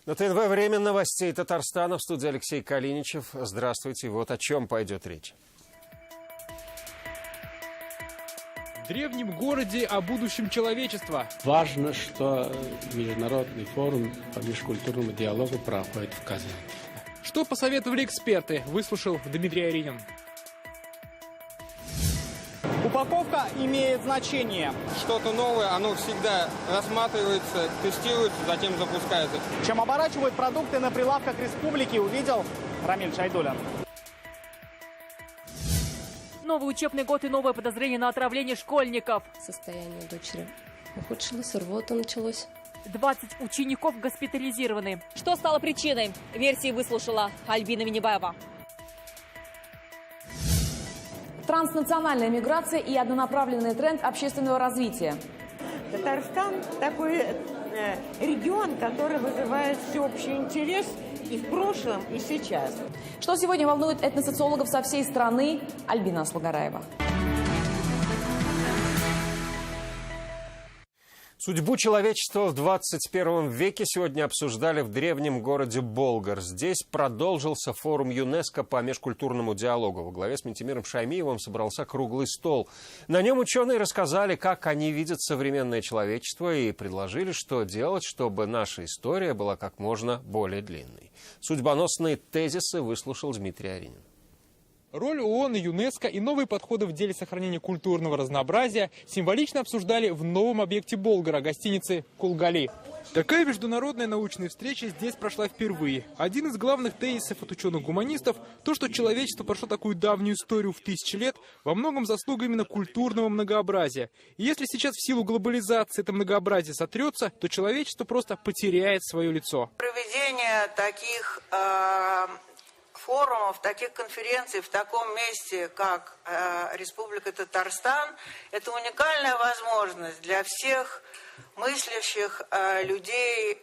На ТНВ «Время новостей Татарстана», в студии Алексей Калиничев. Здравствуйте. Вот о чем пойдет речь. В древнем городе о будущем человечества. Важно, что международный форум по межкультурному диалогу проходит в Казани. Что посоветовали эксперты, выслушал Дмитрий Аринин. Упаковка имеет значение. Что-то новое, оно всегда рассматривается, тестируется, затем запускается. Чем оборачивают продукты на прилавках республики, увидел Рамиль Шайдулин. Новый учебный год и новое подозрение на отравление школьников. Состояние дочери ухудшилось, рвота началась. 20 учеников госпитализированы. Что стало причиной? Версии выслушала Альбина Минибаева. Транснациональная миграция и однонаправленный тренд общественного развития. Татарстан такой регион, который вызывает всеобщий интерес и в прошлом, и сейчас. Что сегодня волнует этносоциологов со всей страны? Альбина Аслагараева. Судьбу человечества в 21 веке сегодня обсуждали в древнем городе Болгар. Здесь продолжился форум ЮНЕСКО по межкультурному диалогу. Во главе с Минтимиром Шаймиевым собрался круглый стол. На нем ученые рассказали, как они видят современное человечество и предложили, что делать, чтобы наша история была как можно более длинной. Судьбоносные тезисы выслушал Дмитрий Аринин. Роль ООН и ЮНЕСКО и новые подходы в деле сохранения культурного разнообразия символично обсуждали в новом объекте Болгара, гостинице «Кулгали». Такая международная научная встреча здесь прошла впервые. Один из главных тезисов от ученых-гуманистов – то, что человечество прошло такую давнюю историю в тысячи лет, во многом заслуга именно культурного многообразия. И если сейчас в силу глобализации это многообразие сотрется, то человечество просто потеряет свое лицо. Проведение таких форумов, таких конференций в таком месте, как Республика Татарстан, это уникальная возможность для всех мыслящих людей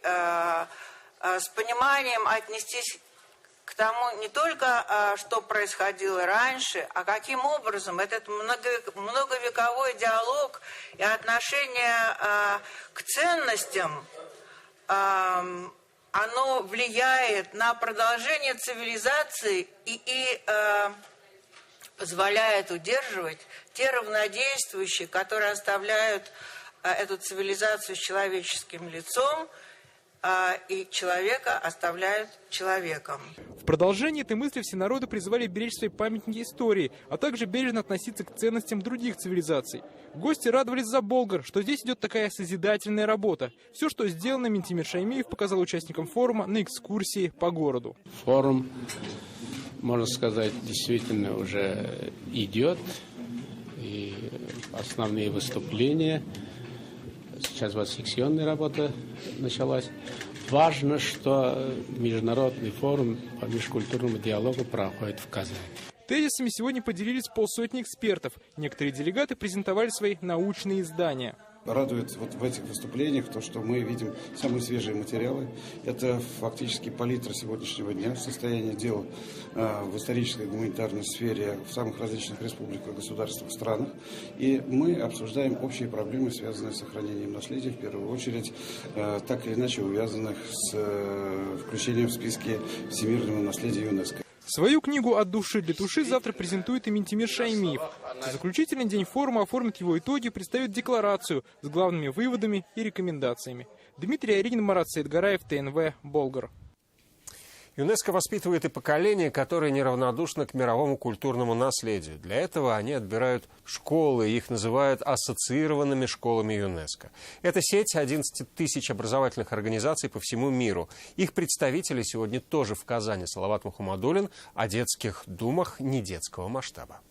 с пониманием отнестись к тому не только, что происходило раньше, а каким образом этот многовековой диалог и отношение к ценностям оно влияет на продолжение цивилизации и позволяет удерживать те равнодействующие, которые оставляют эту цивилизацию с человеческим лицом, и человека оставляют человеком. В продолжении этой мысли все народы призывали беречь свои памятники истории, а также бережно относиться к ценностям других цивилизаций. Гости радовались за Болгар, что здесь идет такая созидательная работа. Все, что сделано, Минтимир Шаймиев показал участникам форума на экскурсии по городу. Форум, можно сказать, действительно уже идет. И основные выступления. Сейчас вот секционная работа началась. Важно, что международный форум по межкультурному диалогу проходит в Казани. Тезисами сегодня поделились полсотни экспертов. Некоторые делегаты презентовали свои научные издания. Радует вот в этих выступлениях то, что мы видим самые свежие материалы. Это фактически палитра сегодняшнего дня, состояние дел в исторической и гуманитарной сфере в самых различных республиках, государствах, странах. И мы обсуждаем общие проблемы, связанные с сохранением наследия, в первую очередь, так или иначе увязанных с включением в списки всемирного наследия ЮНЕСКО. Свою книгу «От души для души» завтра презентует и Минтимир Шаймиев. В заключительный день форума оформит его итоги, представит декларацию с главными выводами и рекомендациями. Дмитрий Аринин, Марат Саидгараев, ТНВ, Болгар. ЮНЕСКО воспитывает и поколение, которое неравнодушно к мировому культурному наследию. Для этого они отбирают школы, их называют ассоциированными школами ЮНЕСКО. Это сеть 11 тысяч образовательных организаций по всему миру. Их представители сегодня тоже в Казани. Салават Мухаммадуллин о детских думах недетского масштаба.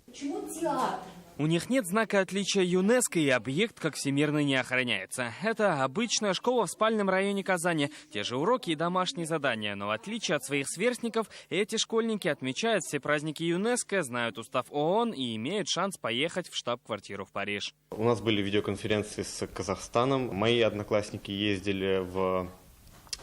Почему театр? У них нет знака отличия ЮНЕСКО, и объект как всемирный не охраняется. Это обычная школа в спальном районе Казани. Те же уроки и домашние задания. Но в отличие от своих сверстников, эти школьники отмечают все праздники ЮНЕСКО, знают устав ООН и имеют шанс поехать в штаб-квартиру в Париж. У нас были видеоконференции с Казахстаном. Мои одноклассники ездили в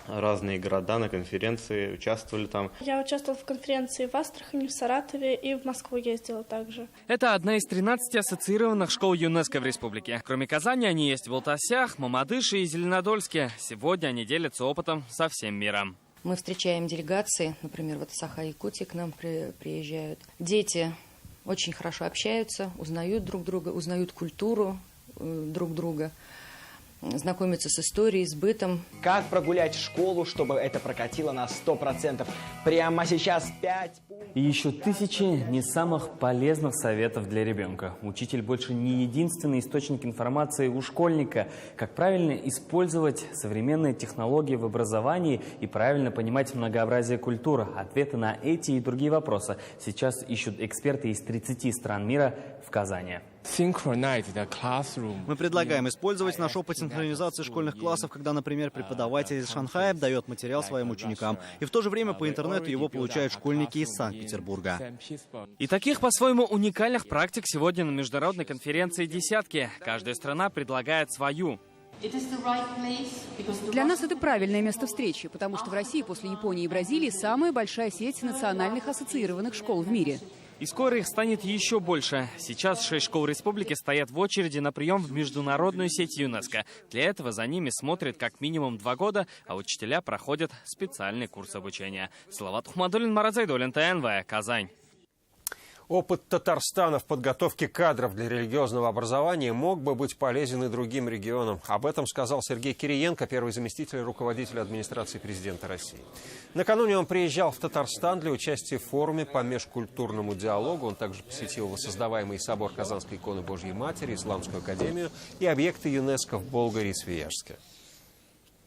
разные города на конференции, участвовали там. Я участвовала в конференции в Астрахани, в Саратове и в Москву ездила также. Это одна из 13 ассоциированных школ ЮНЕСКО в республике. Кроме Казани, они есть в Балтасях, Мамадыше и Зеленодольске. Сегодня они делятся опытом со всем миром. Мы встречаем делегации, например, вот Саха-Якутия к нам приезжают. Дети очень хорошо общаются, узнают друг друга, узнают культуру друг друга, знакомятся с историей, с бытом. Как прогулять школу, чтобы это прокатило на 100%? Прямо сейчас 5 пунктов. И еще тысячи не самых полезных советов для ребенка. Учитель больше не единственный источник информации у школьника. Как правильно использовать современные технологии в образовании и правильно понимать многообразие культуры. Ответы на эти и другие вопросы сейчас ищут эксперты из 30 стран мира в Казани. Мы предлагаем использовать наш опыт синхронизации школьных классов, когда, например, преподаватель из Шанхая дает материал своим ученикам, и в то же время по интернету его получают школьники из Санкт-Петербурга. И таких по-своему уникальных практик сегодня на международной конференции десятки. Каждая страна предлагает свою. Для нас это правильное место встречи, потому что в России после Японии и Бразилии самая большая сеть национальных ассоциированных школ в мире. И скоро их станет еще больше. Сейчас 6 школ республики стоят в очереди на прием в международную сеть ЮНЕСКО. Для этого за ними смотрят как минимум 2 года, а учителя проходят специальный курс обучения. Салават Ухмадуллин, Марат Зайдуллин, ТНВ, Казань. Опыт Татарстана в подготовке кадров для религиозного образования мог бы быть полезен и другим регионам. Об этом сказал Сергей Кириенко, первый заместитель руководителя администрации президента России. Накануне он приезжал в Татарстан для участия в форуме по межкультурному диалогу. Он также посетил воссоздаваемый собор Казанской иконы Божьей Матери, Исламскую академию и объекты ЮНЕСКО в Болгаре и Свияжске.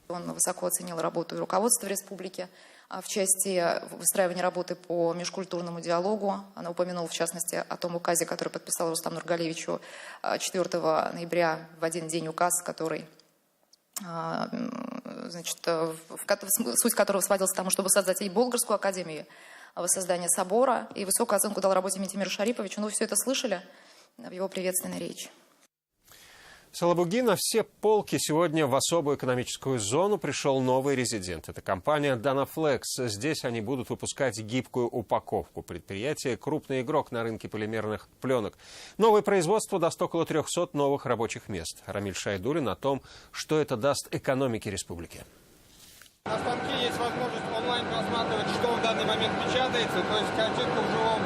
Он высоко оценил работу и руководства республики в части выстраивания работы по межкультурному диалогу. Она упомянула, в частности, о том указе, который подписал Рустам Нургалевичу 4 ноября в один день указ, который, значит, суть которого сводилась к тому, чтобы создать и Болгарскую академию, воссоздание собора, и высокую оценку дал работе Митимира Шариповича. Ну, вы все это слышали в его приветственной речи. В Салабуги на все полки сегодня в особую экономическую зону пришел новый резидент. Это компания Danaflex. Здесь они будут выпускать гибкую упаковку. Предприятие – крупный игрок на рынке полимерных пленок. Новое производство даст около 300 новых рабочих мест. Рамиль Шайдуллин о том, что это даст экономике республики. На станке есть возможность онлайн просматривать, что в данный момент печатается. То есть картинку в живом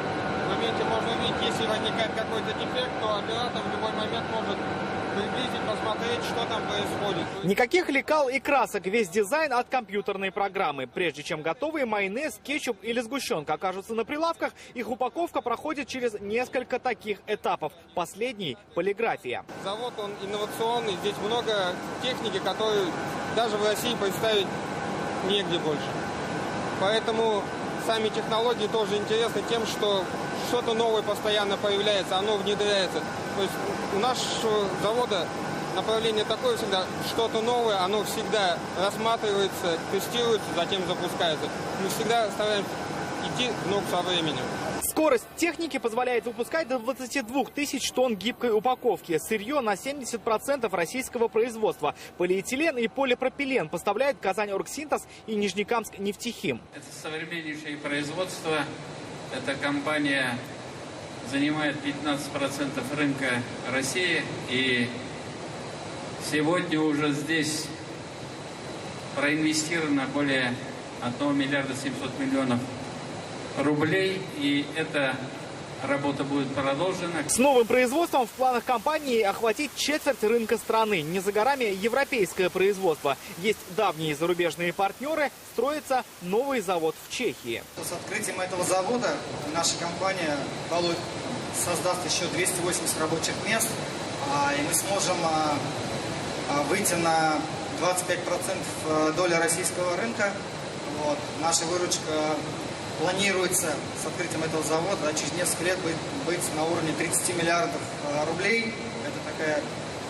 моменте можно увидеть. Если возникает какой-то дефект, то оператор в любой момент может приблизить, посмотреть, что там происходит. Никаких лекал и красок, весь дизайн от компьютерной программы. Прежде чем готовые майонез, кетчуп или сгущенка окажутся на прилавках, их упаковка проходит через несколько таких этапов. Последний – полиграфия. Завод, он инновационный, здесь много техники, которую даже в России представить негде больше. Поэтому сами технологии тоже интересны тем, что что-то новое постоянно появляется, оно внедряется. То есть у нашего завода направление такое всегда, что-то новое, оно всегда рассматривается, тестируется, затем запускается. Мы всегда стараемся идти в ногу со временем. Скорость техники позволяет выпускать до 22 тысяч тонн гибкой упаковки. Сырье на 70% российского производства. Полиэтилен и полипропилен поставляет Казань-Оргсинтез и Нижнекамск-Нефтехим. Это современнейшее производство. Эта компания занимает 15% рынка России. И сегодня уже здесь проинвестировано более 1 миллиарда 700 миллионов рублей, и эта работа будет продолжена. С новым производством в планах компании охватить четверть рынка страны. Не за горами европейское производство. Есть давние зарубежные партнеры, строится новый завод в Чехии. С открытием этого завода наша компания создаст еще 280 рабочих мест, и мы сможем выйти на 25% доли российского рынка. Вот. Наша выручка планируется с открытием этого завода через несколько лет быть на уровне 30 миллиардов рублей. Это такая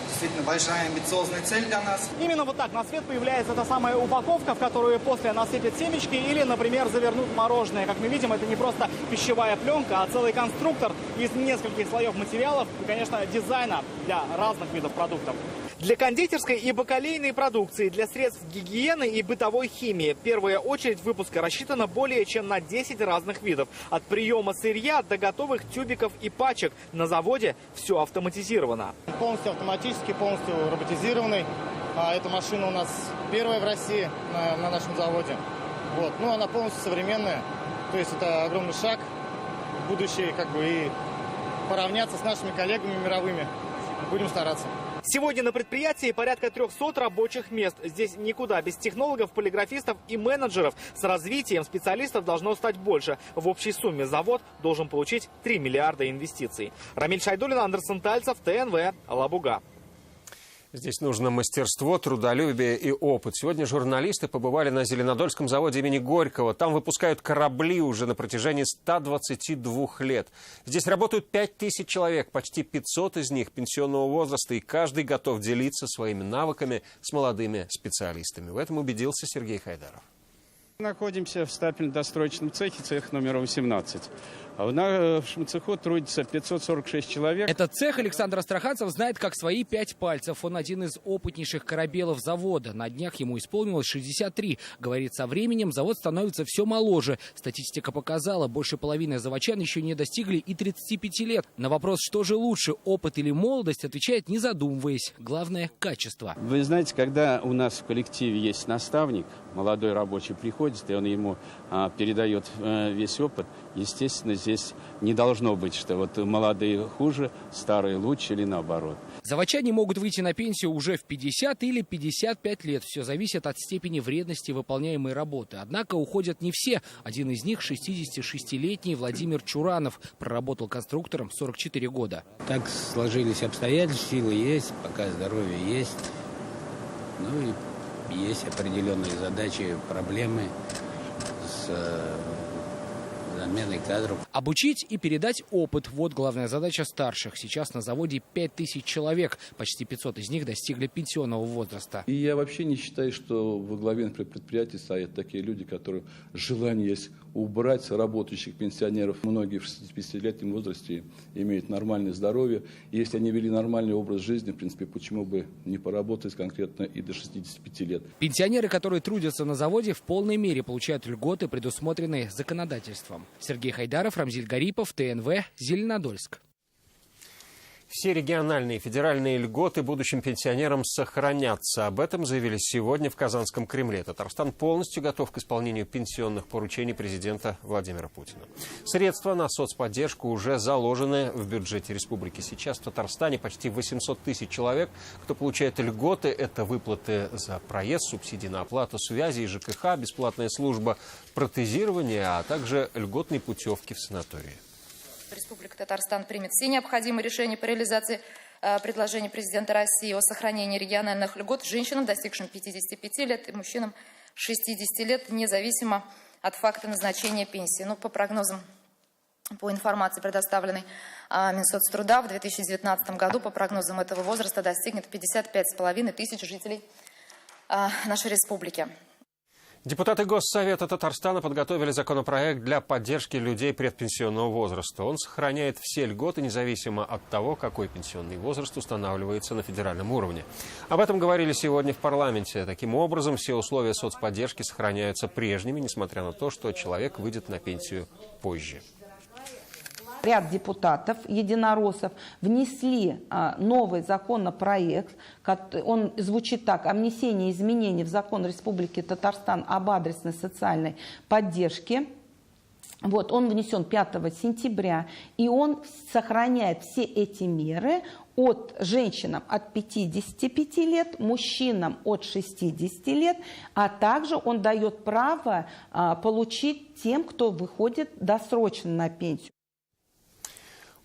действительно большая амбициозная цель для нас. Именно вот так на свет появляется та самая упаковка, в которую после насыпят семечки или, например, завернут мороженое. Как мы видим, это не просто пищевая пленка, а целый конструктор из нескольких слоев материалов и, конечно, дизайна для разных видов продуктов. Для кондитерской и бакалейной продукции, для средств гигиены и бытовой химии первая очередь выпуска рассчитана более чем на 10 разных видов. От приема сырья до готовых тюбиков и пачек. На заводе все автоматизировано. Полностью автоматический, полностью роботизированный. Эта машина у нас первая в России на нашем заводе. Вот. Ну, она полностью современная. То есть это огромный шаг в будущее, и поравняться с нашими коллегами мировыми. Будем стараться. Сегодня на предприятии порядка 300 рабочих мест. Здесь никуда без технологов, полиграфистов и менеджеров. С развитием специалистов должно стать больше. В общей сумме завод должен получить 3 миллиарда инвестиций. Рамиль Шайдуллин, Андерсон Тальцев, ТНВ, Алабуга. Здесь нужно мастерство, трудолюбие и опыт. Сегодня журналисты побывали на Зеленодольском заводе имени Горького. Там выпускают корабли уже на протяжении 122 лет. Здесь работают 5000 человек, почти 500 из них пенсионного возраста, и каждый готов делиться своими навыками с молодыми специалистами. В этом убедился Сергей Хайдаров. Мы находимся в стапельно-достроечном цехе, цех номер 18. В нашем цеху трудится 546 человек. Этот цех Александр Астраханцев знает как свои 5 пальцев. Он один из опытнейших корабелов завода. На днях ему исполнилось 63. Говорит, со временем завод становится все моложе. Статистика показала, больше половины заводчан еще не достигли и 35 лет. На вопрос, что же лучше, опыт или молодость, отвечает, не задумываясь. Главное – качество. Вы знаете, когда у нас в коллективе есть наставник, молодой рабочий приходит, и он ему передает весь опыт, естественно, здесь не должно быть, что вот молодые хуже, старые лучше или наоборот. Заводчане могут выйти на пенсию уже в 50 или 55 лет. Все зависит от степени вредности выполняемой работы. Однако уходят не все. Один из них – 66-летний Владимир Чуранов. Проработал конструктором 44 года. Так сложились обстоятельства, силы есть, пока здоровье есть. Ну и есть определенные задачи, проблемы с заменой кадров. Обучить и передать опыт – вот главная задача старших. Сейчас на заводе 5000 человек. Почти 500 из них достигли пенсионного возраста. И я вообще не считаю, что во главе, например, предприятий стоят такие люди, которые желание есть убрать работающих пенсионеров. Многие в 65-летнем возрасте имеют нормальное здоровье. И если они вели нормальный образ жизни, в принципе, почему бы не поработать конкретно и до 65 лет. Пенсионеры, которые трудятся на заводе, в полной мере получают льготы, предусмотренные законодательством. Сергей Хайдаров, Рамзиль Гарипов, ТНВ, Зеленодольск. Все региональные и федеральные льготы будущим пенсионерам сохранятся. Об этом заявили сегодня в Казанском Кремле. Татарстан полностью готов к исполнению пенсионных поручений президента Владимира Путина. Средства на соцподдержку уже заложены в бюджете республики. Сейчас в Татарстане почти 800 тысяч человек, кто получает льготы. Это выплаты за проезд, субсидии на оплату связи и ЖКХ, бесплатная служба протезирования, а также льготные путевки в санатории. Республика Татарстан примет все необходимые решения по реализации предложения президента России о сохранении региональных льгот женщинам, достигшим 55 лет, и мужчинам 60 лет, независимо от факта назначения пенсии. По прогнозам, по информации, предоставленной Минсоцтруда, в 2019 году по прогнозам этого возраста достигнет 55,5 тысяч жителей нашей республики. Депутаты Госсовета Татарстана подготовили законопроект для поддержки людей предпенсионного возраста. Он сохраняет все льготы, независимо от того, какой пенсионный возраст устанавливается на федеральном уровне. Об этом говорили сегодня в парламенте. Таким образом, все условия соцподдержки сохраняются прежними, несмотря на то, что человек выйдет на пенсию позже. Ряд депутатов, единороссов, внесли новый законопроект. Он звучит так: о внесении изменений в закон Республики Татарстан об адресной социальной поддержке. Он внесен 5 сентября, и он сохраняет все эти меры от женщинам от 55 лет, мужчинам от 60 лет, а также он дает право получить тем, кто выходит досрочно на пенсию.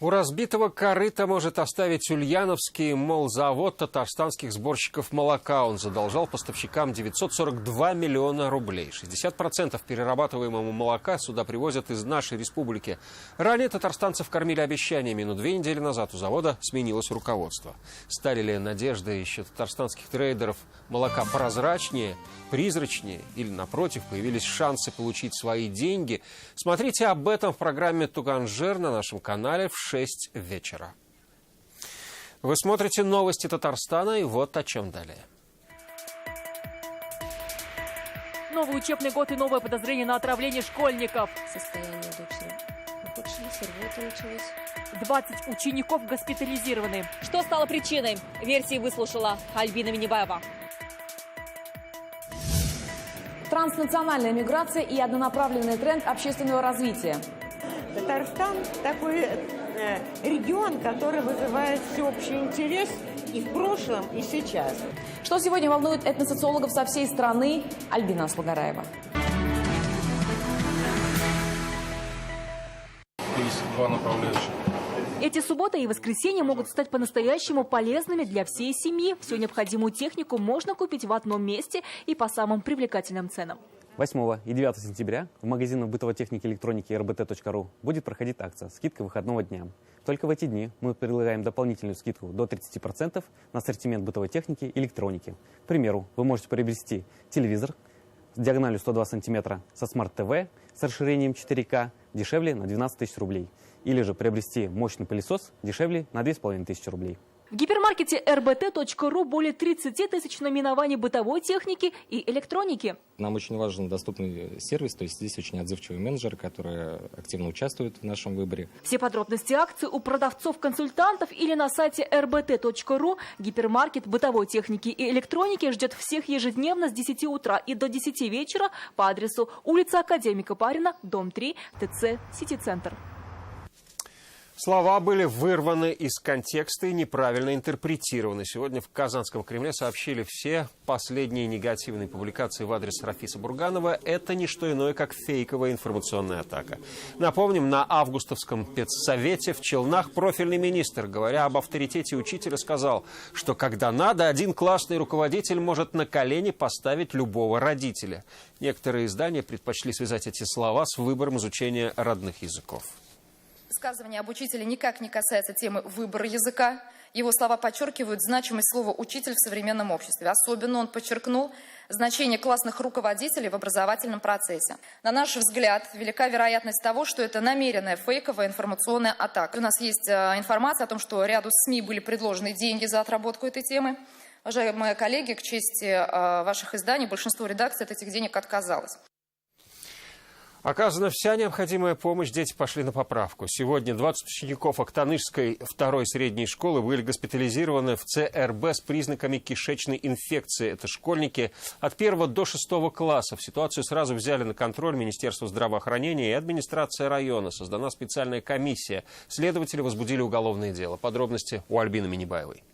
У разбитого корыта может оставить Ульяновский молзавод татарстанских сборщиков молока. Он задолжал поставщикам 942 миллиона рублей. 60% перерабатываемого молока сюда привозят из нашей республики. Ранее татарстанцев кормили обещаниями, но 2 недели назад у завода сменилось руководство. Стали ли надежды еще татарстанских трейдеров молока прозрачнее, призрачнее или, напротив, появились шансы получить свои деньги? Смотрите об этом в программе «Туганжер» на нашем канале в 6 вечера. Вы смотрите новости Татарстана, и вот о чем далее. Новый учебный год и новое подозрение на отравление школьников. Состояние дочери ухудшилось, рвота началась. 20 учеников госпитализированы. Что стало причиной? Версии выслушала Альбина Минибаева. Транснациональная миграция и однонаправленный тренд общественного развития. Татарстан такой регион, который вызывает всеобщий интерес и в прошлом, и сейчас. Что сегодня волнует этносоциологов со всей страны? Альбина Аслагараева. Есть два направляющих. Эти суббота и воскресенье могут стать по-настоящему полезными для всей семьи. Всю необходимую технику можно купить в одном месте и по самым привлекательным ценам. 8 и 9 сентября в магазинах бытовой техники и электроники rbt.ru будет проходить акция «Скидка выходного дня». Только в эти дни мы предлагаем дополнительную скидку до 30% на ассортимент бытовой техники и электроники. К примеру, вы можете приобрести телевизор с диагональю 102 см со смарт-ТВ с расширением 4К дешевле на 12 тысяч рублей. Или же приобрести мощный пылесос дешевле на 2500 рублей. В гипермаркете rbt.ru более 30 тысяч наименований бытовой техники и электроники. Нам очень важен доступный сервис, то есть здесь очень отзывчивые менеджеры, которые активно участвуют в нашем выборе. Все подробности акции у продавцов-консультантов или на сайте rbt.ru. Гипермаркет бытовой техники и электроники ждет всех ежедневно с 10 утра и до 10 вечера по адресу улица Академика Парина, дом 3, ТЦ «Сити-центр». Слова были вырваны из контекста и неправильно интерпретированы. Сегодня в Казанском Кремле сообщили все последние негативные публикации в адрес Рафиса Бурганова. Это не что иное, как фейковая информационная атака. Напомним, на августовском педсовете в Челнах профильный министр, говоря об авторитете учителя, сказал, что когда надо, один классный руководитель может на колени поставить любого родителя. Некоторые издания предпочли связать эти слова с выбором изучения родных языков. Высказывание об учителе никак не касается темы выбора языка. Его слова подчеркивают значимость слова «учитель» в современном обществе. Особенно он подчеркнул значение классных руководителей в образовательном процессе. На наш взгляд, велика вероятность того, что это намеренная фейковая информационная атака. У нас есть информация о том, что ряду СМИ были предложены деньги за отработку этой темы. Уважаемые коллеги, к чести ваших изданий, большинство редакций от этих денег отказалось. Оказана вся необходимая помощь, дети пошли на поправку. Сегодня 20 учеников Актанышской второй средней школы были госпитализированы в ЦРБ с признаками кишечной инфекции. Это школьники от 1 до 6 классов. Ситуацию сразу взяли на контроль Министерство здравоохранения и администрация района. Создана специальная комиссия. Следователи возбудили уголовное дело. Подробности у Альбины Минибаевой.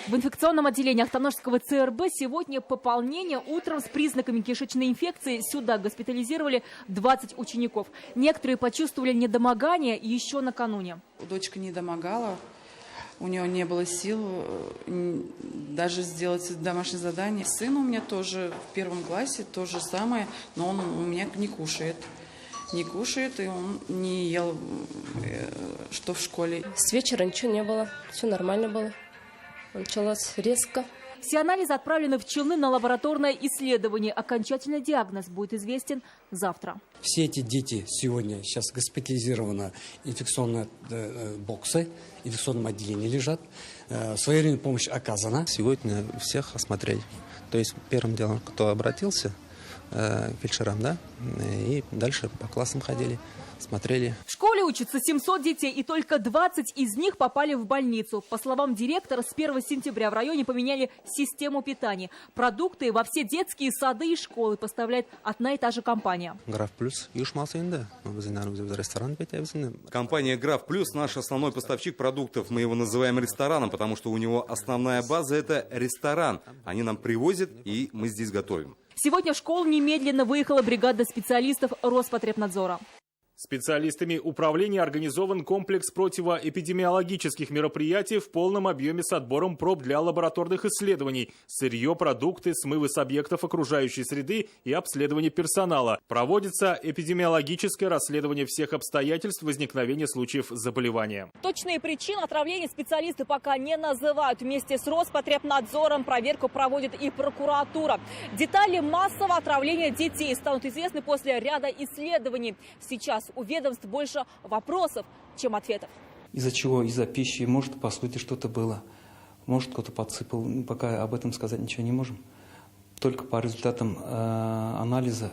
В инфекционном отделении Актанышского ЦРБ сегодня пополнение. Утром с признаками кишечной инфекции сюда госпитализировали 20 учеников. Некоторые почувствовали недомогание еще накануне. Дочка недомогала, у нее не было сил даже сделать домашнее задание. Сын у меня тоже в 1 классе, то же самое, но он у меня не кушает. Не кушает, и он не ел, что в школе. С вечера ничего не было, все нормально было. Началось резко. Все анализы отправлены в Челны на лабораторное исследование. Окончательный диагноз будет известен завтра. Все эти дети сегодня сейчас госпитализированы в инфекционные боксы, в инфекционном отделении лежат. Своевременная помощь оказана. Сегодня всех осмотрели. То есть первым делом, кто обратился, фельдшерам, да, и дальше по классам ходили. Смотрели. В школе учатся 700 детей, и только 20 из них попали в больницу. По словам директора, с 1 сентября в районе поменяли систему питания. Продукты во все детские сады и школы поставляет одна и та же компания. Граф Плюс, Компания Граф Плюс наш основной поставщик продуктов. Мы его называем рестораном, потому что у него основная база – это ресторан. Они нам привозят, и мы здесь готовим. Сегодня в школу немедленно выехала бригада специалистов Роспотребнадзора. Специалистами управления организован комплекс противоэпидемиологических мероприятий в полном объеме с отбором проб для лабораторных исследований, сырье, продукты, смывы с объектов окружающей среды и обследование персонала. Проводится эпидемиологическое расследование всех обстоятельств возникновения случаев заболевания. Точные причины отравления специалисты пока не называют. Вместе с Роспотребнадзором проверку проводит и прокуратура. Детали массового отравления детей станут известны после ряда исследований. Сейчас у ведомств больше вопросов, чем ответов. из-за чего, из-за пищи, может, по сути, что-то было. Может, кто-то подсыпал, пока об этом сказать ничего не можем. Только по результатам анализа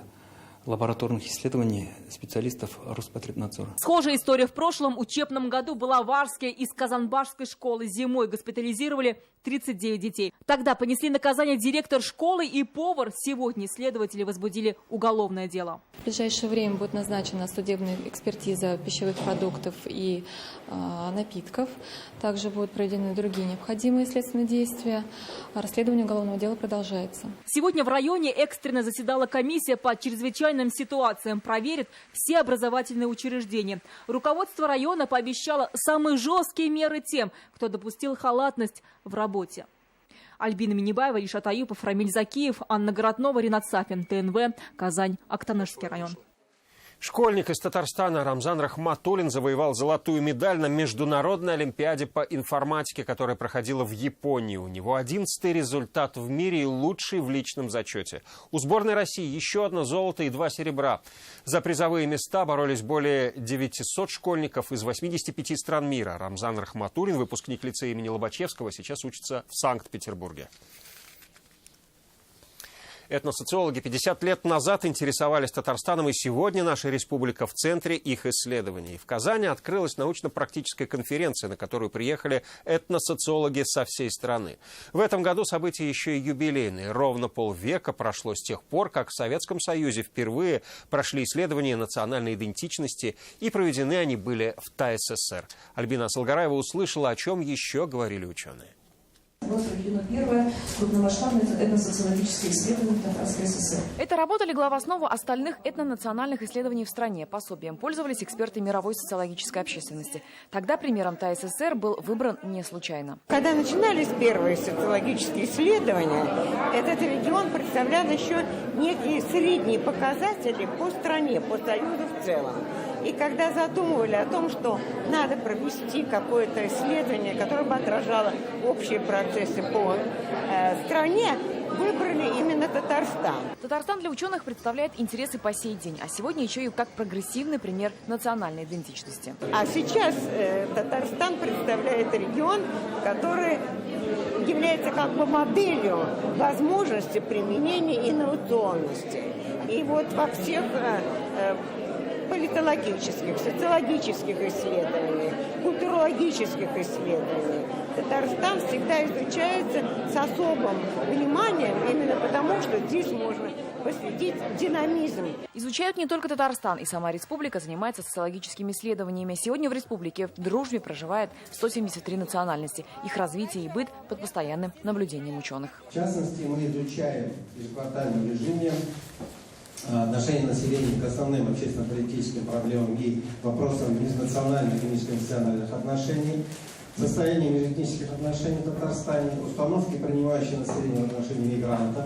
лабораторных исследований специалистов Роспотребнадзора. Схожая история в прошлом учебном году была в Арске. Из Казанбашской школы зимой госпитализировали 39 детей. Тогда понесли наказание директор школы и повар. Сегодня следователи возбудили уголовное дело. В ближайшее время будет назначена судебная экспертиза пищевых продуктов и напитков. Также будут проведены другие необходимые следственные действия. Расследование уголовного дела продолжается. Сегодня в районе экстренно заседала комиссия по чрезвычайным ситуациям. Проверит все образовательные учреждения. Руководство района пообещало самые жесткие меры тем, кто допустил халатность в работе. Альбина Минибаева, Ришат Аюпов, Рамиль Закиев, Анна Городнова, Ринат Сафин, ТНВ, Казань, Актанышский район. Школьник из Татарстана Рамзан Рахматуллин завоевал золотую медаль на Международной олимпиаде по информатике, которая проходила в Японии. У него 11-й результат в мире и лучший в личном зачете. У сборной России еще одно золото и 2 серебра. За призовые места боролись более 900 школьников из 85 стран мира. Рамзан Рахматуллин, выпускник лицея имени Лобачевского, сейчас учится в Санкт-Петербурге. Этносоциологи 50 лет назад интересовались Татарстаном, и сегодня наша республика в центре их исследований. В Казани открылась научно-практическая конференция, на которую приехали этносоциологи со всей страны. В этом году события еще и юбилейные. Ровно полвека прошло с тех пор, как в Советском Союзе впервые прошли исследования национальной идентичности, и проведены они были в ТАССР. Альбина Асылгараева услышала, о чем еще говорили ученые. Было проведено первое крупномасштабное этносоциологическое исследование в Татарской ССР. Это работа легла в основу остальных этнонациональных исследований в стране. Пособием пользовались эксперты мировой социологической общественности. Тогда примером ТАССР был выбран не случайно. Когда начинались первые социологические исследования, этот регион представлял еще некие средние показатели по стране, по Союзу в целом. И когда задумывали о том, что надо провести какое-то исследование, которое бы отражало общие процессы по стране, выбрали именно Татарстан. Татарстан для ученых представляет интересы по сей день, а сегодня еще и как прогрессивный пример национальной идентичности. А сейчас Татарстан представляет регион, который является как бы моделью возможности применения инновационности. И вот во всех политологических, социологических исследований, культурологических исследований Татарстан всегда изучается с особым вниманием, именно потому, что здесь можно посвятить динамизм. Изучают не только Татарстан, и сама республика занимается социологическими исследованиями. Сегодня в республике в дружбе проживает 173 национальности. Их развитие и быт под постоянным наблюдением ученых. В частности, мы изучаем в ежеквартальном режиме отношение населения к основным общественно-политическим проблемам и вопросам межнациональных и межконфессиональных отношений, состояние межэтнических отношений в Татарстане, установки, принимающие население в отношении мигрантов,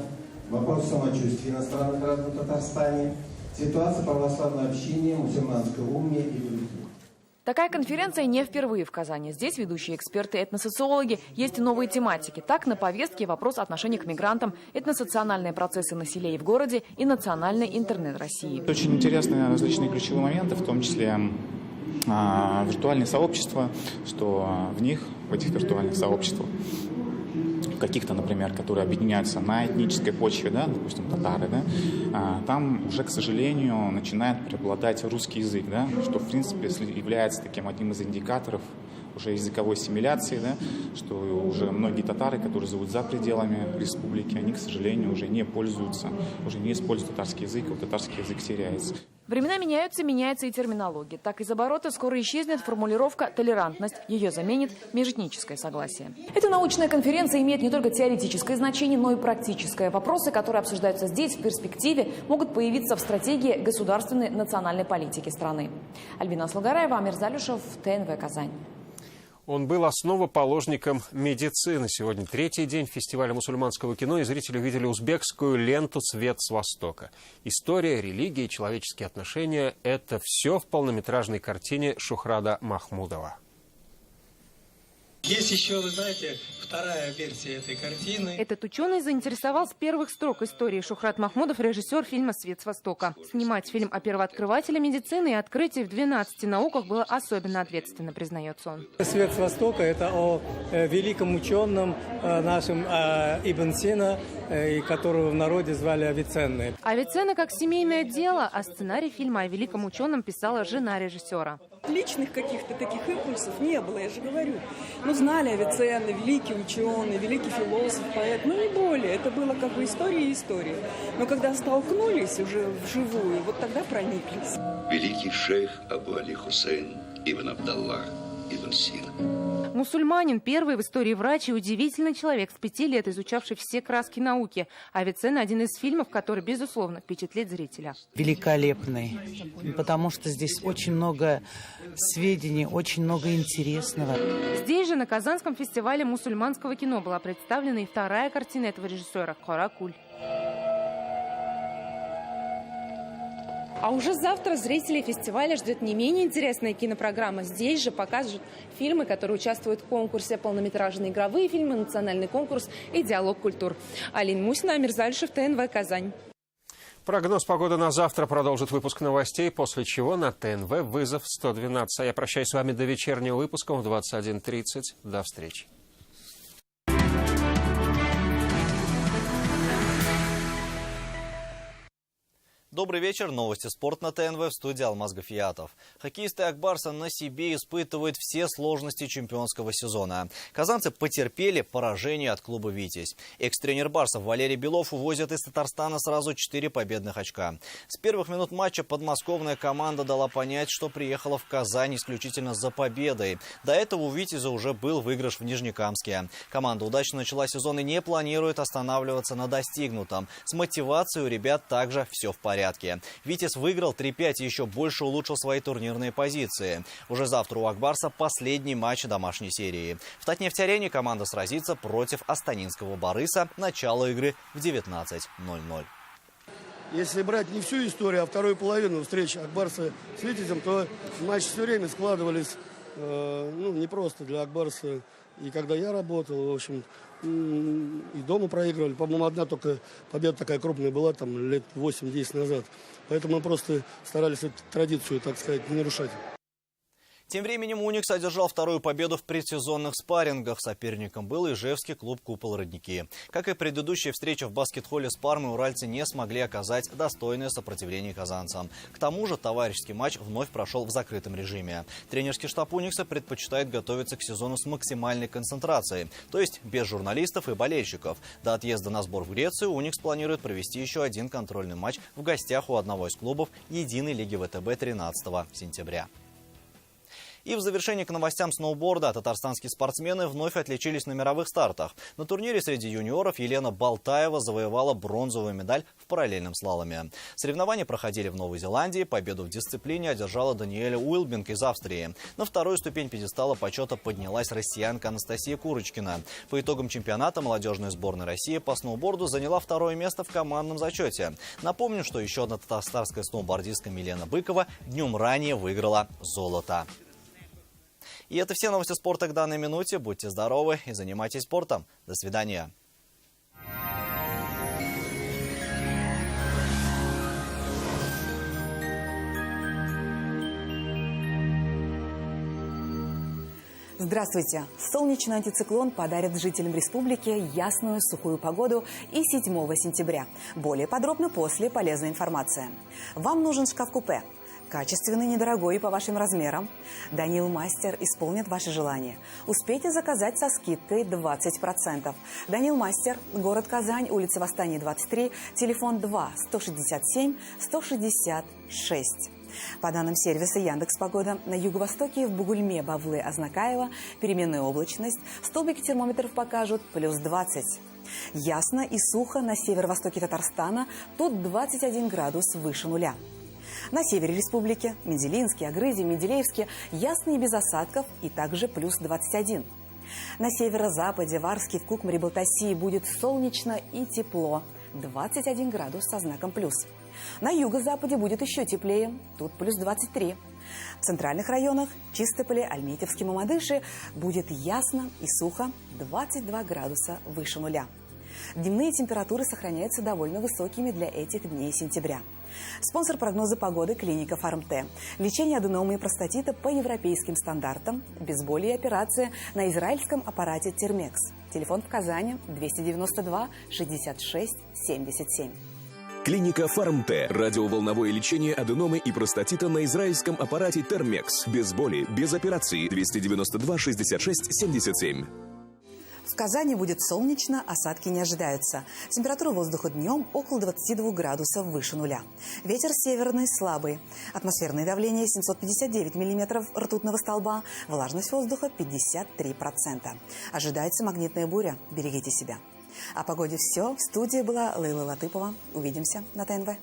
вопрос самочувствия иностранных граждан в Татарстане, ситуация православной общины, мусульманской умме и других. Такая конференция не впервые в Казани. Здесь ведущие эксперты, этносоциологи, есть и новые тематики. Так, на повестке вопрос отношений к мигрантам, этносоциальные процессы на селе и в городе и национальный интернет России. Очень интересные различные ключевые моменты, в том числе виртуальные сообщества, что в них, в этих виртуальных сообществах, каких-то, например, которые объединяются на этнической почве, да, допустим, татары, да, там уже, к сожалению, начинает преобладать русский язык, да, что, в принципе, является таким одним из индикаторов уже языковой ассимиляции, да, что уже многие татары, которые живут за пределами республики, они, к сожалению, уже не пользуются, уже не используют татарский язык, а татарский язык теряется. Времена меняются, меняется и терминология. Так, из оборота скоро исчезнет формулировка «толерантность». Ее заменит межэтническое согласие. Эта научная конференция имеет не только теоретическое значение, но и практическое. Вопросы, которые обсуждаются здесь, в перспективе, могут появиться в стратегии государственной национальной политики страны. Альбина Асылгараева, Амир Залюшев, ТНВ «Казань». Он был основоположником медицины. Сегодня третий день фестиваля мусульманского кино, и зрители увидели узбекскую ленту «Свет с Востока». История, религия и человеческие отношения – это все в полнометражной картине Шухрада Махмудова. Есть еще, вы знаете, вторая версия этой картины. Этот ученый заинтересовал с первых строк истории. Шухрат Махмудов – режиссер фильма «Свет с Востока». Снимать фильм о первооткрывателе медицины и открытии в 12 науках было особенно ответственно, признается он. «Свет с Востока» – это о великом ученом нашем Ибн Сина, которого в народе звали Авиценна. Авиценна как семейное дело, а сценарий фильма о великом ученом писала жена режиссера. Личных каких-то таких импульсов не было, я же говорю. Ну, знали Авиценна, великий ученый, великий философ, поэт, но не более. Это было как бы история и история. Но когда столкнулись уже вживую, вот тогда прониклись. Великий шейх Абу Али Хусейн Ибн Абдаллах Ибн Сина. Мусульманин, первый в истории врач и удивительный человек с 5 лет, изучавший все краски науки. Авиценна – один из фильмов, который, безусловно, впечатлит зрителя. Великолепный, потому что здесь очень много сведений, очень много интересного. Здесь же, на Казанском фестивале мусульманского кино, была представлена и вторая картина этого режиссера «Каракуль». А уже завтра зрителей фестиваля ждет не менее интересная кинопрограмма. Здесь же покажут фильмы, которые участвуют в конкурсе, полнометражные игровые фильмы, национальный конкурс и диалог культур. Алина Мусина, Амир Зальшев, ТНВ, Казань. Прогноз погоды на завтра продолжит выпуск новостей, после чего на ТНВ вызов 112. А я прощаюсь с вами до вечернего выпуска в 21:30. До встречи. Добрый вечер. Новости спорт на ТНВ, в студии Алмаз Гафиятов. Хоккеисты Акбарса на себе испытывают все сложности чемпионского сезона. Казанцы потерпели поражение от клуба «Витязь». Экс-тренер барсов Валерий Белов увозит из Татарстана сразу 4 победных очка. С первых минут матча подмосковная команда дала понять, что приехала в Казань исключительно за победой. До этого у «Витязя» уже был выигрыш в Нижнекамске. Команда удачно начала сезон и не планирует останавливаться на достигнутом. С мотивацией у ребят также все в порядке. «Витязь» выиграл 3-5 и еще больше улучшил свои турнирные позиции. Уже завтра у Акбарса последний матч домашней серии. В Татнефть-арене команда сразится против астанинского «Барыса». Начало игры в 19:00. Если брать не всю историю, а вторую половину встречи Акбарса с «Витязем», то матчи все время складывались не просто для Акбарса. И когда я работал, в общем, и дома проигрывали. По-моему, одна только победа такая крупная была, там, лет 8-10 назад. Поэтому мы просто старались эту традицию, так сказать, не нарушать. Тем временем «Уникс» одержал вторую победу в предсезонных спаррингах. Соперником был ижевский клуб «Купол Родники». Как и предыдущие встречи в баскет-холле с Пармой, уральцы не смогли оказать достойное сопротивление казанцам. К тому же товарищеский матч вновь прошел в закрытом режиме. Тренерский штаб «Уникса» предпочитает готовиться к сезону с максимальной концентрацией, то есть без журналистов и болельщиков. До отъезда на сбор в Грецию «Уникс» планирует провести еще один контрольный матч в гостях у одного из клубов единой лиги ВТБ 13 сентября. И в завершении к новостям сноуборда. Татарстанские спортсмены вновь отличились на мировых стартах. На турнире среди юниоров Елена Балтаева завоевала бронзовую медаль в параллельном слаломе. Соревнования проходили в Новой Зеландии. Победу в дисциплине одержала Даниэля Уилбинг из Австрии. На вторую ступень пьедестала почета поднялась россиянка Анастасия Курочкина. По итогам чемпионата молодежная сборная России по сноуборду заняла второе место в командном зачете. Напомню, что еще одна татарстанская сноубордистка Милена Быкова днем ранее выиграла золото. И это все новости спорта к данной минуте. Будьте здоровы и занимайтесь спортом. До свидания. Здравствуйте! Солнечный антициклон подарит жителям республики ясную сухую погоду и 7 сентября. Более подробно после полезной информации. Вам нужен шкаф-купе. Качественный, недорогой и по вашим размерам. Данил Мастер исполнит ваши желания. Успейте заказать со скидкой 20%. Данил Мастер, город Казань, улица Восстания, 23, телефон 2-167-166. По данным сервиса Яндекс.Погода, на юго-востоке в Бугульме, Бавлы, Азнакаево переменная облачность. Столбики термометров покажут плюс 20. Ясно и сухо на северо-востоке Татарстана, тут 21 градус выше нуля. На севере республики – Менделинске, Агрызе, Менделеевске – ясно и без осадков, и также плюс 21. На северо-западе, в Арске, в Кукмаре, Балтасии будет солнечно и тепло – 21 градус со знаком плюс. На юго-западе будет еще теплее, тут плюс 23. В центральных районах Чистополе, Альметьевске, Мамадыше будет ясно и сухо, 22 градуса выше нуля. Дневные температуры сохраняются довольно высокими для этих дней сентября. Спонсор прогноза погоды – клиника Фармте. Лечение аденома и простатита по европейским стандартам, безболие и операция на израильском аппарате Термекс. Телефон в Казани 292 66 77. Клиника Фармте. Радиоволновое лечение аденомы и простатита на израильском аппарате Термекс. Без боли, без операции. 292 66 77. В Казани будет солнечно, осадки не ожидаются. Температура воздуха днем около 22 градусов выше нуля. Ветер северный слабый. Атмосферное давление 759 миллиметров ртутного столба. Влажность воздуха 53%. Ожидается магнитная буря. Берегите себя. О погоде все. В студии была Лейла Латыпова. Увидимся на ТНВ.